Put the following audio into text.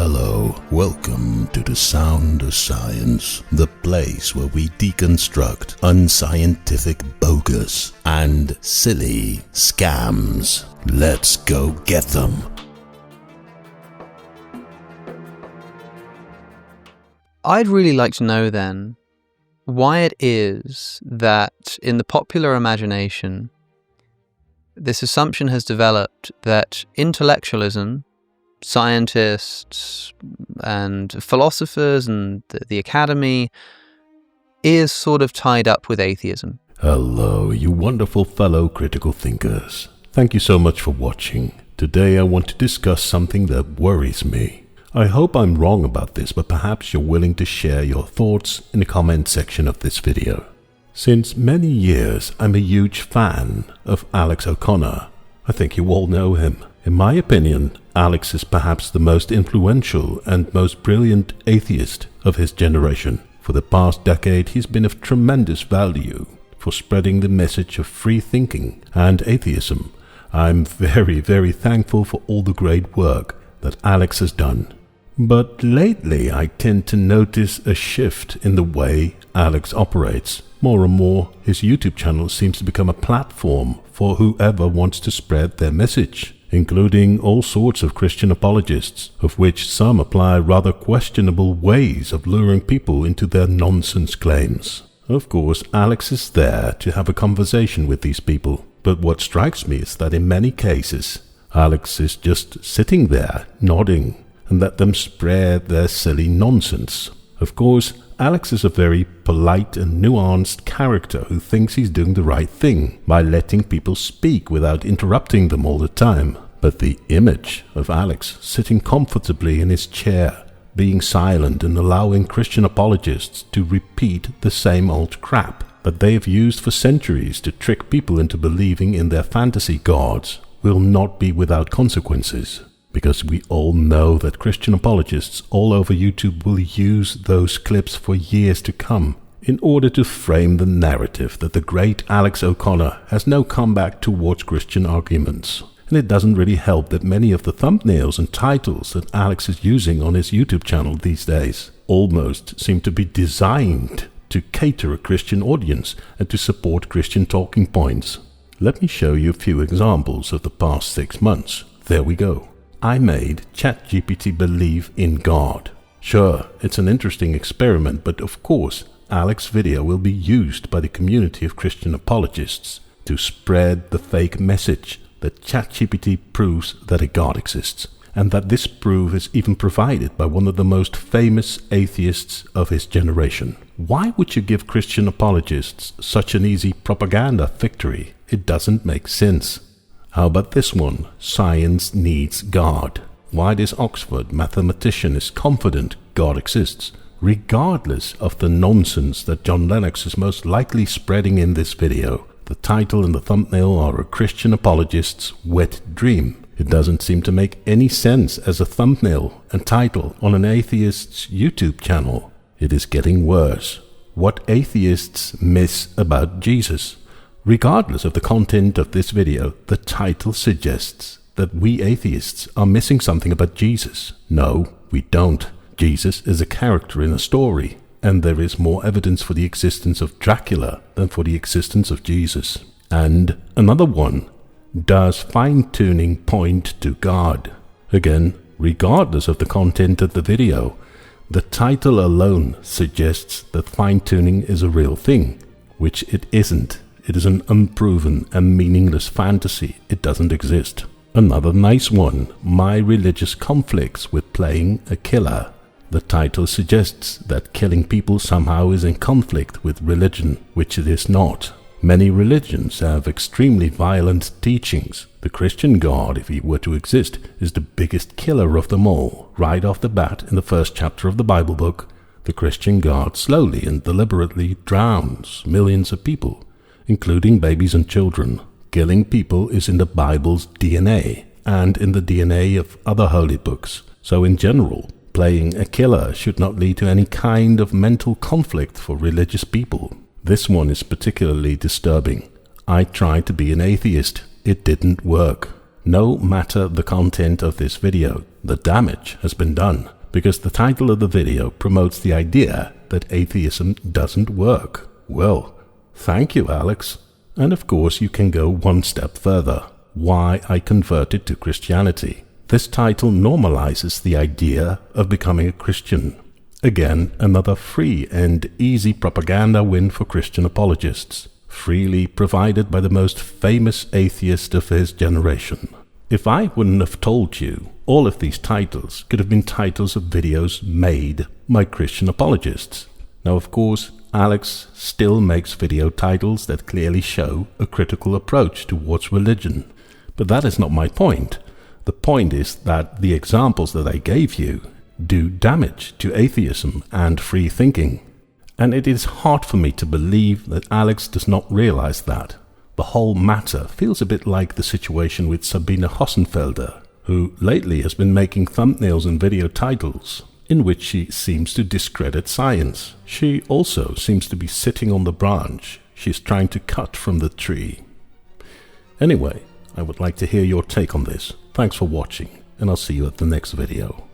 Hello, welcome to the Sound of Science, the place where we deconstruct unscientific bogus and silly scams. Let's go get them. I'd really like to know then why it is that in the popular imagination this assumption has developed that intellectualism, scientists and philosophers and the academy is sort of tied up with atheism. Hello, you wonderful fellow critical thinkers. Thank you so much for watching. Today I want to discuss something that worries me. I hope I'm wrong about this, but perhaps you're willing to share your thoughts in the comment section of this video. Since many years, I'm a huge fan of Alex O'Connor. I think you all know him. In my opinion, Alex is perhaps the most influential and most brilliant atheist of his generation. For the past decade, he's been of tremendous value for spreading the message of free thinking and atheism. I'm very thankful for all the great work that Alex has done. But lately, I tend to notice a shift in the way Alex operates. More and more, his YouTube channel seems to become a platform for whoever wants to spread their message, including all sorts of Christian apologists, of which some apply rather questionable ways of luring people into their nonsense claims. Of course, Alex is there to have a conversation with these people, but what strikes me is that in many cases, Alex is just sitting there, nodding, and let them spread their silly nonsense. Of course, Alex is a very polite and nuanced character who thinks he's doing the right thing by letting people speak without interrupting them all the time. But the image of Alex sitting comfortably in his chair, being silent and allowing Christian apologists to repeat the same old crap that they have used for centuries to trick people into believing in their fantasy gods will not be without consequences. Because we all know that Christian apologists all over YouTube will use those clips for years to come in order to frame the narrative that the great Alex O'Connor has no comeback towards Christian arguments. And it doesn't really help that many of the thumbnails and titles that Alex is using on his YouTube channel these days almost seem to be designed to cater a Christian audience and to support Christian talking points. Let me show you a few examples of the past 6 months. There we go. I made ChatGPT believe in God. Sure, it's an interesting experiment, but of course, Alex's video will be used by the community of Christian apologists to spread the fake message that ChatGPT proves that a God exists, and that this proof is even provided by one of the most famous atheists of his generation. Why would you give Christian apologists such an easy propaganda victory? It doesn't make sense. How about this one? Science needs God. Why this Oxford mathematician is confident God exists, regardless of the nonsense that John Lennox is most likely spreading in this video. The title and the thumbnail are a Christian apologist's wet dream. It doesn't seem to make any sense as a thumbnail and title on an atheist's YouTube channel. It is getting worse. What atheists miss about Jesus? Regardless of the content of this video, the title suggests that we atheists are missing something about Jesus. No, we don't. Jesus is a character in a story, and there is more evidence for the existence of Dracula than for the existence of Jesus. And another one, does fine-tuning point to God? Again, regardless of the content of the video, the title alone suggests that fine-tuning is a real thing, which it isn't. It is an unproven and meaningless fantasy. It doesn't exist. Another nice one, my religious conflicts with playing a killer. The title suggests that killing people somehow is in conflict with religion, which it is not. Many religions have extremely violent teachings. The Christian God, if he were to exist, is the biggest killer of them all. Right off the bat, in the first chapter of the Bible book, the Christian God slowly and deliberately drowns millions of people, including babies and children. Killing people is in the Bible's DNA and in the DNA of other holy books. So in general, playing a killer should not lead to any kind of mental conflict for religious people. This one is particularly disturbing. I tried to be an atheist. It didn't work. No matter the content of this video, The damage has been done, because the title of the video promotes the idea that atheism doesn't work. Well, thank you, Alex. And of course you can go one step further. Why I converted to Christianity. This title normalizes the idea of becoming a Christian. Again, another free and easy propaganda win for Christian apologists, freely provided by the most famous atheist of his generation. If I wouldn't have told you, all of these titles could have been titles of videos made by Christian apologists. Now, of course, Alex still makes video titles that clearly show a critical approach towards religion. But that is not my point. The point is that the examples that I gave you do damage to atheism and free thinking. And it is hard for me to believe that Alex does not realize that. The whole matter feels a bit like the situation with Sabine Hossenfelder, who lately has been making thumbnails and video titles in which she seems to discredit science. She also seems to be sitting on the branch she's trying to cut from the tree. Anyway, I would like to hear your take on this. Thanks for watching, and I'll see you at the next video.